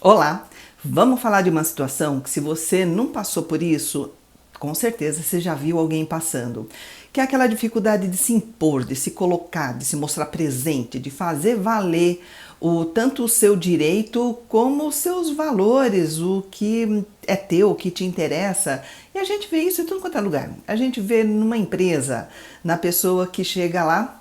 Olá, vamos falar de uma situação que, se você não passou por isso, com certeza você já viu alguém passando, que é aquela dificuldade de se impor, de se colocar, de se mostrar presente, de fazer valer tanto o seu direito como os seus valores, o que é teu, o que te interessa. E a gente vê isso em tudo quanto é lugar. A gente vê numa empresa, na pessoa que chega lá,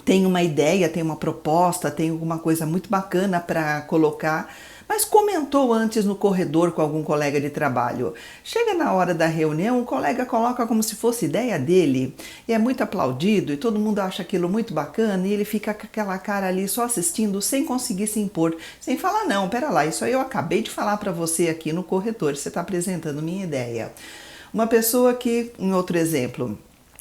tem uma ideia, tem uma proposta, tem alguma coisa muito bacana para colocar, mas comentou antes no corredor com algum colega de trabalho. Chega na hora da reunião, o colega coloca como se fosse ideia dele, e é muito aplaudido, e todo mundo acha aquilo muito bacana, e ele fica com aquela cara ali só assistindo, sem conseguir se impor, sem falar: não, pera lá, isso aí eu acabei de falar para você aqui no corredor, você está apresentando minha ideia. Uma pessoa que, em outro exemplo,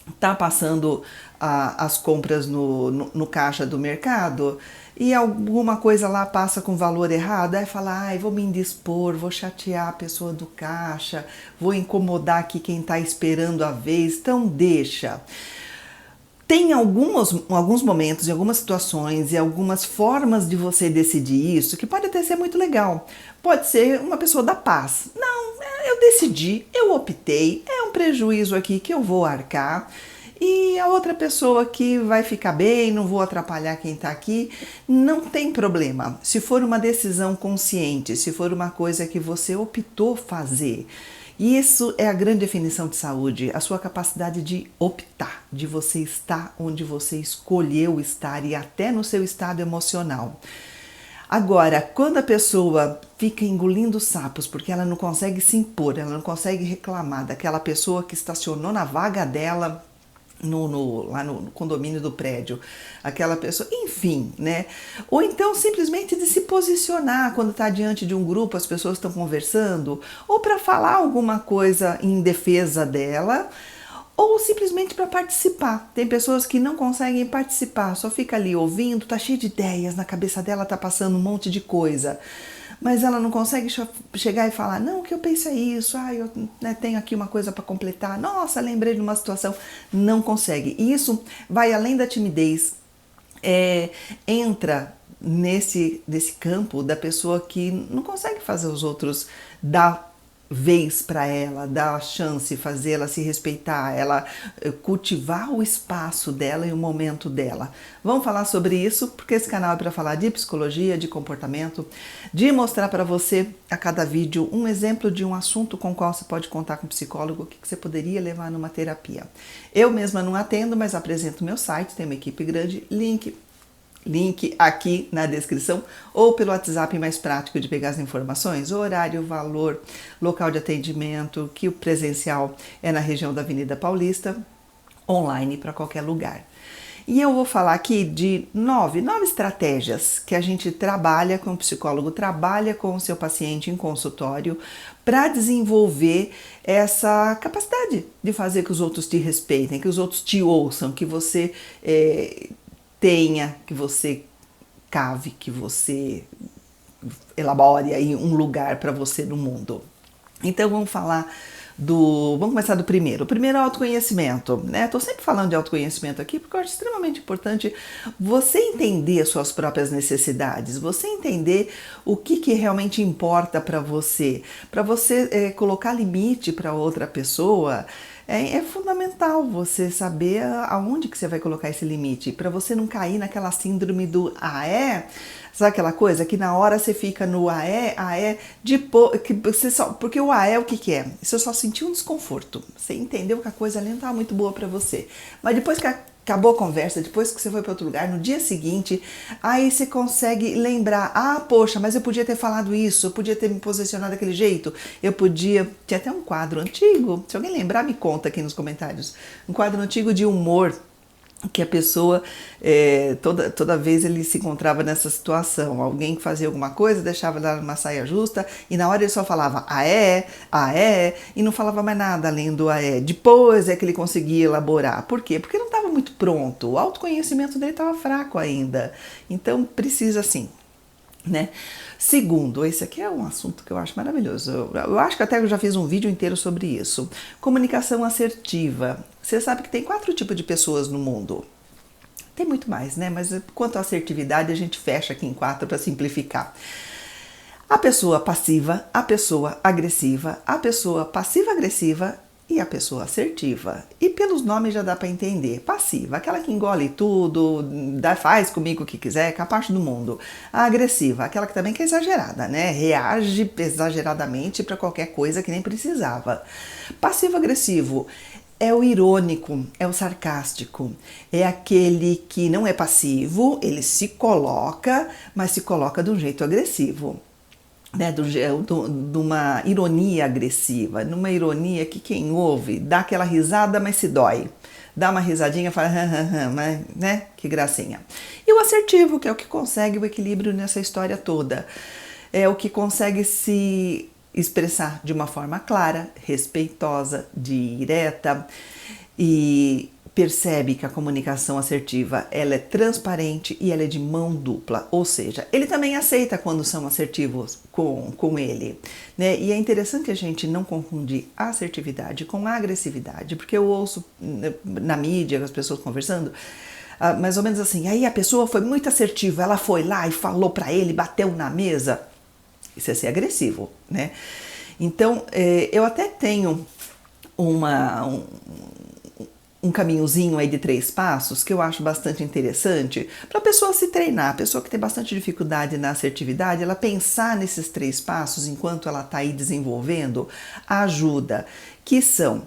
está passando as compras no caixa do mercado e alguma coisa lá passa com valor errado, aí fala: ai, vou me indispor, vou chatear a pessoa do caixa, vou incomodar aqui quem está esperando a vez, então deixa. Tem alguns momentos e algumas situações e algumas formas de você decidir isso que pode até ser muito legal. Pode ser uma pessoa da paz. Não, eu decidi, eu optei, é um prejuízo aqui que eu vou arcar. E a outra pessoa que vai ficar bem, não vou atrapalhar quem está aqui, não tem problema. Se for uma decisão consciente, se for uma coisa que você optou fazer. E isso é a grande definição de saúde, a sua capacidade de optar, de você estar onde você escolheu estar e até no seu estado emocional. Agora, quando a pessoa fica engolindo sapos porque ela não consegue se impor, ela não consegue reclamar daquela pessoa que estacionou na vaga dela, lá no condomínio do prédio, aquela pessoa, enfim, né? Ou então simplesmente de se posicionar quando está diante de um grupo, as pessoas estão conversando, ou para falar alguma coisa em defesa dela, ou simplesmente para participar. Tem pessoas que não conseguem participar, só fica ali ouvindo, tá cheio de ideias, na cabeça dela tá passando um monte de coisa, mas ela não consegue chegar e falar: não, o que eu penso é isso, eu tenho aqui uma coisa para completar, nossa, lembrei de uma situação. Não consegue. E isso vai além da timidez, entra nesse campo da pessoa que não consegue fazer os outros dar vez para ela, dar a chance, fazê-la se respeitar, ela cultivar o espaço dela e o momento dela. Vamos falar sobre isso, porque esse canal é para falar de psicologia, de comportamento, de mostrar para você a cada vídeo um exemplo de um assunto com o qual você pode contar com um psicólogo, o que você poderia levar numa terapia. Eu mesma não atendo, mas apresento meu site, tem uma equipe grande, link aqui na descrição, ou pelo WhatsApp mais prático de pegar as informações, horário, valor, local de atendimento, que o presencial é na região da Avenida Paulista, online para qualquer lugar. E eu vou falar aqui de nove estratégias que a gente trabalha com o psicólogo, trabalha com o seu paciente em consultório para desenvolver essa capacidade de fazer que os outros te respeitem, que os outros te ouçam, que você tenha, que você cave, que você elabore aí um lugar para você no mundo. Então vamos começar do primeiro. O primeiro é o autoconhecimento, né? Estou sempre falando de autoconhecimento aqui porque eu acho extremamente importante você entender as suas próprias necessidades, você entender o que realmente importa para você colocar limite para outra pessoa. É fundamental você saber aonde que você vai colocar esse limite, para você não cair naquela síndrome do sabe aquela coisa que na hora você fica no porque o o que é? Você só sentiu um desconforto, você entendeu que a coisa ali não estava muito boa para você, mas depois que acabou a conversa, depois que você foi para outro lugar, no dia seguinte, aí você consegue lembrar: poxa, mas eu podia ter falado isso, eu podia ter me posicionado daquele jeito, tinha até um quadro antigo, se alguém lembrar me conta aqui nos comentários, um quadro antigo de humor, que a pessoa, toda vez ele se encontrava nessa situação, alguém que fazia alguma coisa, deixava dar uma saia justa, e na hora ele só falava e não falava mais nada além do depois é que ele conseguia elaborar. Por quê? Porque não estava muito pronto, o autoconhecimento dele estava fraco ainda, então precisa sim, né? Segundo, esse aqui é um assunto que eu acho maravilhoso, eu acho que até eu já fiz um vídeo inteiro sobre isso. Comunicação assertiva. Você sabe que tem 4 tipos de pessoas no mundo. Tem muito mais, né? Mas quanto à assertividade, a gente fecha aqui em 4 para simplificar. A pessoa passiva, a pessoa agressiva, a pessoa passiva-agressiva e a pessoa assertiva. E pelos nomes já dá para entender. Passiva, aquela que engole tudo, faz comigo o que quiser, é capaz do mundo. A agressiva, aquela que também que é exagerada, né? Reage exageradamente para qualquer coisa que nem precisava. Passivo-agressivo é o irônico, é o sarcástico, é aquele que não é passivo, ele se coloca, mas se coloca de um jeito agressivo. Né, de uma ironia agressiva, numa ironia que quem ouve dá aquela risada, mas se dói. Dá uma risadinha e fala, mas, né, que gracinha. E o assertivo, que é o que consegue o equilíbrio nessa história toda. É o que consegue se expressar de uma forma clara, respeitosa, direta e percebe que a comunicação assertiva ela é transparente e ela é de mão dupla, ou seja, ele também aceita quando são assertivos com ele, né? E é interessante a gente não confundir a assertividade com a agressividade, porque eu ouço na mídia as pessoas conversando mais ou menos assim, aí a pessoa foi muito assertiva, ela foi lá e falou para ele, bateu na mesa, isso é ser agressivo, né? Então, eu até tenho um caminhozinho aí de 3 passos que eu acho bastante interessante para a pessoa se treinar, a pessoa que tem bastante dificuldade na assertividade, ela pensar nesses 3 passos enquanto ela está aí desenvolvendo ajuda, que são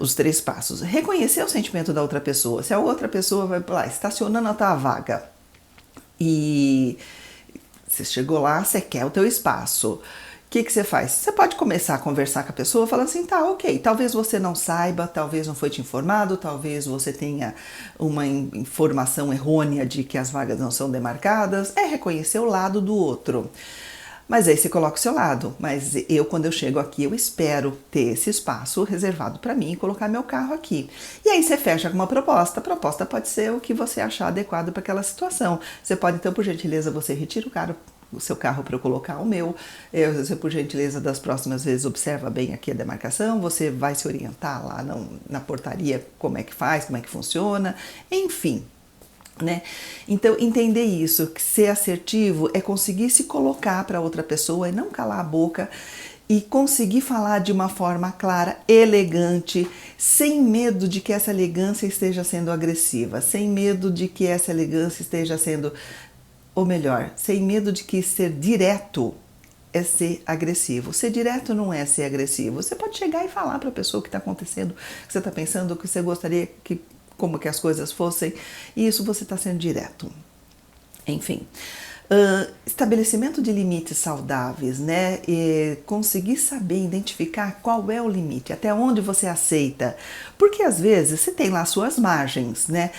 os 3 passos. Reconhecer o sentimento da outra pessoa. Se a outra pessoa vai lá estacionando a tua vaga e você chegou lá, você quer o teu espaço. O que você faz? Você pode começar a conversar com a pessoa, falando assim, tá, ok, talvez você não saiba, talvez não foi te informado, talvez você tenha uma informação errônea de que as vagas não são demarcadas, é reconhecer o lado do outro. Mas aí você coloca o seu lado, mas quando eu chego aqui, eu espero ter esse espaço reservado para mim e colocar meu carro aqui. E aí você fecha com uma proposta, a proposta pode ser o que você achar adequado para aquela situação. Você pode, então, por gentileza, você retira o seu carro para eu colocar o meu, você, por gentileza, das próximas vezes observa bem aqui a demarcação, você vai se orientar lá na portaria como é que faz, como é que funciona, enfim. Né? Então, entender isso, que ser assertivo é conseguir se colocar para outra pessoa e não calar a boca e conseguir falar de uma forma clara, elegante, sem medo de que essa elegância esteja sendo agressiva, sem medo de que essa elegância esteja sendo, ou melhor, sem medo de que ser direto é ser agressivo. Ser direto não é ser agressivo. Você pode chegar e falar para a pessoa o que está acontecendo, o que você está pensando, o que você gostaria como que as coisas fossem, e isso você está sendo direto. Enfim, estabelecimento de limites saudáveis, né? E conseguir saber identificar qual é o limite, até onde você aceita, porque às vezes você tem lá suas margens, né?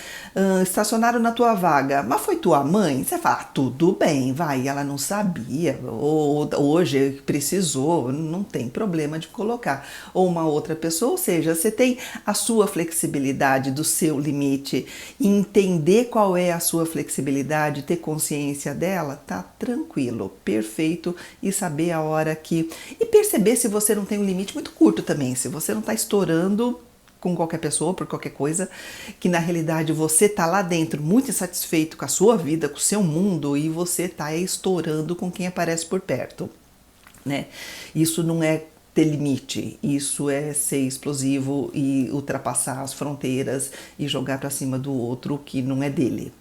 Estacionaram na tua vaga, mas foi tua mãe? Você fala, tudo bem, vai, ela não sabia, ou hoje precisou, não tem problema de colocar. Ou uma outra pessoa, ou seja, você tem a sua flexibilidade do seu limite, entender qual é a sua flexibilidade, ter consciência dela, tá tranquilo, perfeito, e saber a hora que... E perceber se você não tem um limite muito curto também, se você não está estourando com qualquer pessoa, por qualquer coisa, que na realidade você tá lá dentro muito insatisfeito com a sua vida, com o seu mundo, e você tá estourando com quem aparece por perto, né? Isso não é ter limite, isso é ser explosivo e ultrapassar as fronteiras e jogar para cima do outro que não é dele.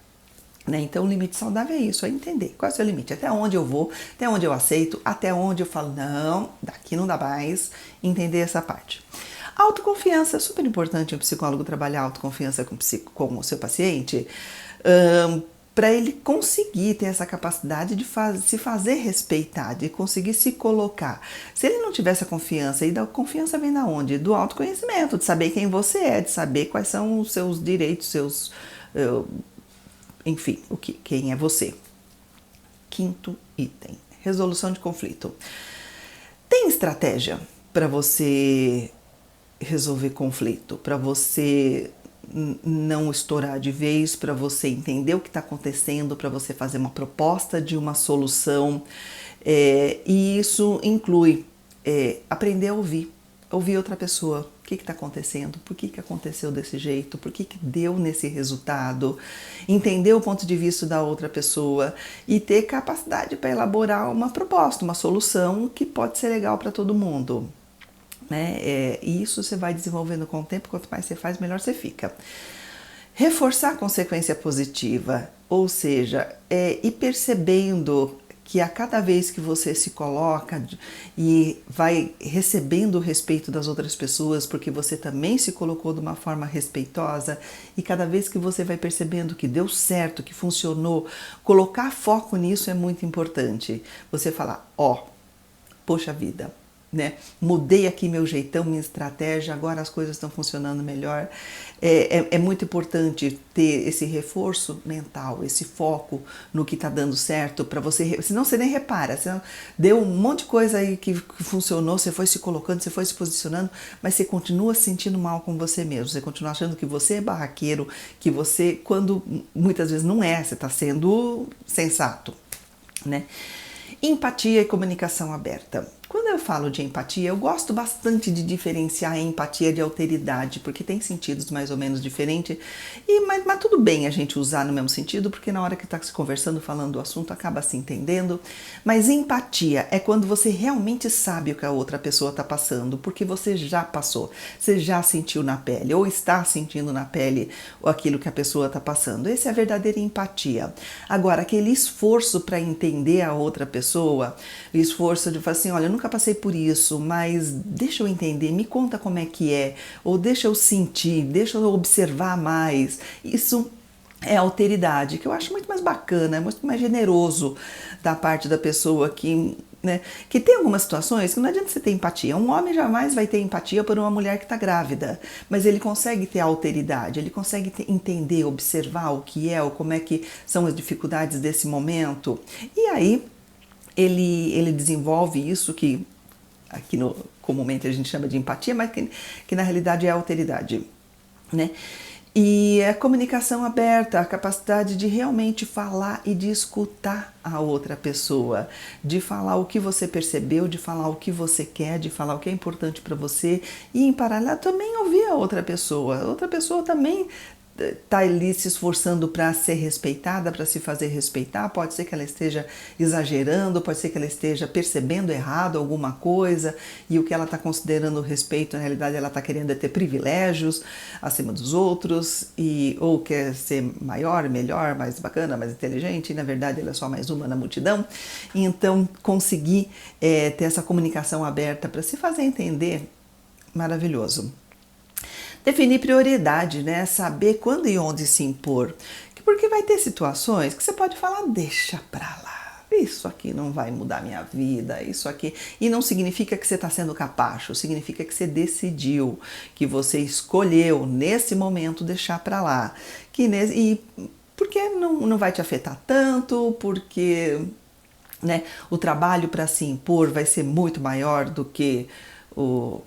Né? Então, o limite saudável é isso, é entender qual é o seu limite, até onde eu vou, até onde eu aceito, até onde eu falo, não, daqui não dá mais, entender essa parte. Autoconfiança, é super importante o psicólogo trabalhar autoconfiança com o seu paciente, para ele conseguir ter essa capacidade de se fazer respeitar, de conseguir se colocar. Se ele não tiver essa confiança, e da confiança vem da onde? Do autoconhecimento, de saber quem você é, de saber quais são os seus direitos, enfim, quem é você. Quinto item, resolução de conflito. Tem estratégia para você resolver conflito, para você não estourar de vez, para você entender o que está acontecendo, para você fazer uma proposta de uma solução, e isso inclui aprender a ouvir outra pessoa, O que está acontecendo? Por que aconteceu desse jeito? Por que deu nesse resultado? Entender o ponto de vista da outra pessoa e ter capacidade para elaborar uma proposta, uma solução que pode ser legal para todo mundo. Né? E isso você vai desenvolvendo com o tempo, quanto mais você faz, melhor você fica. Reforçar a consequência positiva, ou seja, ir percebendo que a cada vez que você se coloca e vai recebendo o respeito das outras pessoas, porque você também se colocou de uma forma respeitosa, e cada vez que você vai percebendo que deu certo, que funcionou, colocar foco nisso é muito importante. Você falar, poxa vida, né? Mudei aqui meu jeitão, minha estratégia, agora as coisas estão funcionando melhor. É muito importante ter esse reforço mental, esse foco no que está dando certo, para você, senão você nem repara, senão deu um monte de coisa aí que funcionou, você foi se colocando, você foi se posicionando, mas você continua se sentindo mal com você mesmo, você continua achando que você é barraqueiro, que você, quando muitas vezes não é, você está sendo sensato, né? Empatia e comunicação aberta. Quando eu falo de empatia, eu gosto bastante de diferenciar a empatia de alteridade, porque tem sentidos mais ou menos diferentes, mas tudo bem a gente usar no mesmo sentido, porque na hora que está se conversando, falando do assunto, acaba se entendendo. Mas empatia é quando você realmente sabe o que a outra pessoa está passando, porque você já passou, você já sentiu na pele, ou está sentindo na pele aquilo que a pessoa está passando. Essa é a verdadeira empatia. Agora, aquele esforço para entender a outra pessoa, o esforço de falar assim, olha, eu nunca passei por isso, mas deixa eu entender, me conta como é que é, ou deixa eu sentir, deixa eu observar mais. Isso é alteridade, que eu acho muito mais bacana, é muito mais generoso da parte da pessoa que, né, que tem algumas situações que não adianta você ter empatia. Um homem jamais vai ter empatia por uma mulher que está grávida, mas ele consegue ter alteridade, ele consegue entender, observar o que é, ou como é que são as dificuldades desse momento. E aí ele desenvolve isso que aqui comumente a gente chama de empatia, mas que na realidade é alteridade, né? E a comunicação aberta, a capacidade de realmente falar e de escutar a outra pessoa, de falar o que você percebeu, de falar o que você quer, de falar o que é importante para você, e em paralelo também ouvir a outra pessoa. A outra pessoa também está ali se esforçando para ser respeitada, para se fazer respeitar. Pode ser que ela esteja exagerando, pode ser que ela esteja percebendo errado alguma coisa, e o que ela está considerando respeito, na realidade ela está querendo ter privilégios acima dos outros, ou quer ser maior, melhor, mais bacana, mais inteligente, e na verdade ela é só mais uma na multidão. Então conseguir ter essa comunicação aberta para se fazer entender, maravilhoso. Definir prioridade, né? Saber quando e onde se impor. Porque vai ter situações que você pode falar, deixa pra lá. Isso aqui não vai mudar minha vida, isso aqui. E não significa que você está sendo capacho, significa que você decidiu, que você escolheu nesse momento deixar pra lá. Porque não vai te afetar tanto, porque, né, o trabalho para se impor vai ser muito maior do que o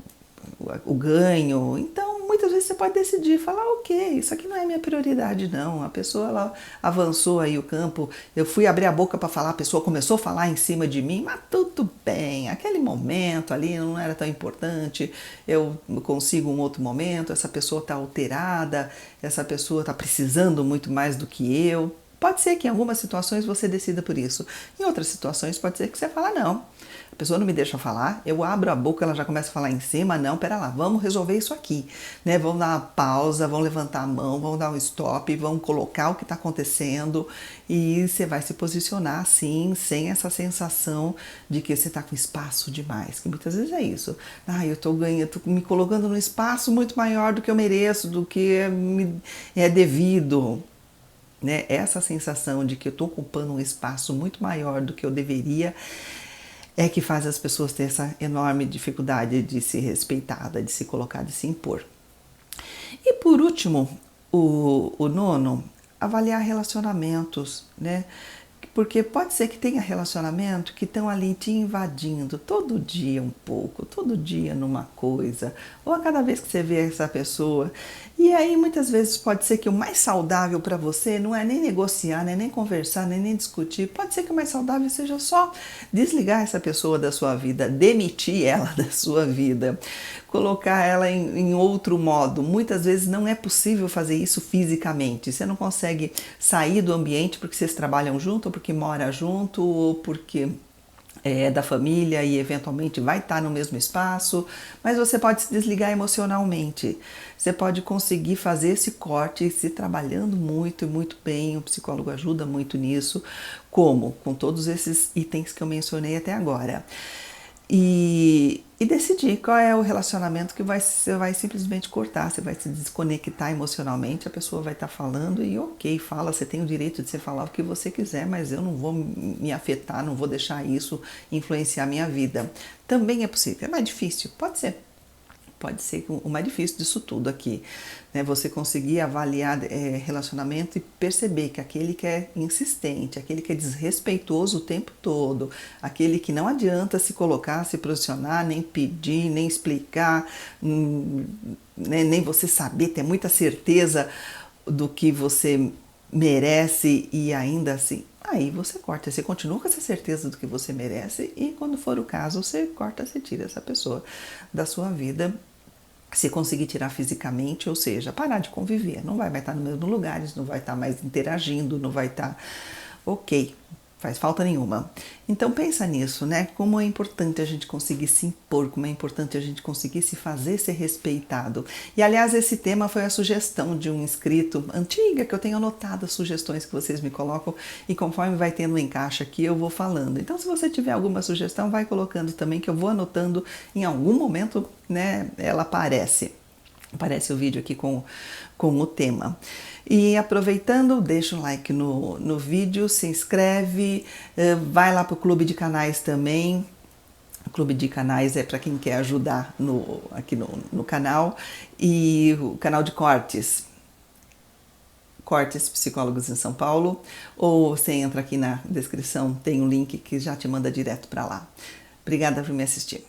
ganho. Então, muitas vezes você pode decidir, falar, ok, isso aqui não é minha prioridade não, a pessoa ela avançou aí o campo, eu fui abrir a boca para falar, a pessoa começou a falar em cima de mim, mas tudo bem, aquele momento ali não era tão importante, eu consigo um outro momento, essa pessoa está alterada, essa pessoa está precisando muito mais do que eu. Pode ser que em algumas situações você decida por isso, em outras situações pode ser que você fala, não, a pessoa não me deixa falar, eu abro a boca, ela já começa a falar em cima, não, pera lá, vamos resolver isso aqui, né? Vamos dar uma pausa, vamos levantar a mão, vamos dar um stop, vamos colocar o que está acontecendo, e você vai se posicionar assim, sem essa sensação de que você está com espaço demais, que muitas vezes é isso. Eu estou me colocando num espaço muito maior do que eu mereço, do que é devido. Né? Essa sensação de que eu estou ocupando um espaço muito maior do que eu deveria é que faz as pessoas ter essa enorme dificuldade de se respeitada, de se colocar, de se impor. E por último, o nono, avaliar relacionamentos, né? Porque pode ser que tenha relacionamento que estão ali te invadindo todo dia um pouco, todo dia numa coisa, ou a cada vez que você vê essa pessoa. E aí muitas vezes pode ser que o mais saudável para você não é nem negociar, né, nem conversar, nem discutir. Pode ser que o mais saudável seja só desligar essa pessoa da sua vida, demitir ela da sua vida, colocar ela em outro modo. Muitas vezes não é possível fazer isso fisicamente. Você não consegue sair do ambiente porque vocês trabalham junto, ou porque mora junto, ou porque é da família e eventualmente vai estar no mesmo espaço, mas você pode se desligar emocionalmente. Você pode conseguir fazer esse corte se trabalhando muito e muito bem. O psicólogo ajuda muito nisso, como? Com todos esses itens que eu mencionei até agora. E decidir qual é o relacionamento que você vai simplesmente cortar, você vai se desconectar emocionalmente, a pessoa vai estar falando e ok, fala, você tem o direito de você falar o que você quiser, mas eu não vou me afetar, não vou deixar isso influenciar a minha vida. Também é possível, é mais difícil, pode ser. Pode ser o mais difícil disso tudo aqui, né? Você conseguir avaliar relacionamento e perceber que aquele que é insistente, aquele que é desrespeitoso o tempo todo, aquele que não adianta se colocar, se posicionar, nem pedir, nem explicar, né? Nem você saber, ter muita certeza do que você merece e ainda assim, aí você corta, você continua com essa certeza do que você merece e quando for o caso, você corta, você tira essa pessoa da sua vida, se conseguir tirar fisicamente, ou seja, parar de conviver, não vai estar no mesmo lugares, não vai estar mais interagindo, não vai estar ok, faz falta nenhuma. Então pensa nisso, né? Como é importante a gente conseguir se impor, como é importante a gente conseguir se fazer ser respeitado. E aliás, esse tema foi a sugestão de um inscrito antiga, que eu tenho anotado as sugestões que vocês me colocam e conforme vai tendo um encaixe aqui, eu vou falando. Então, se você tiver alguma sugestão, vai colocando também, que eu vou anotando em algum momento, né? Ela aparece o vídeo aqui com o tema. E aproveitando, deixa um like no vídeo, se inscreve, vai lá para o Clube de Canais também. O Clube de Canais é para quem quer ajudar aqui no canal. E o canal de cortes Psicólogos em São Paulo. Ou você entra aqui na descrição, tem um link que já te manda direto para lá. Obrigada por me assistir.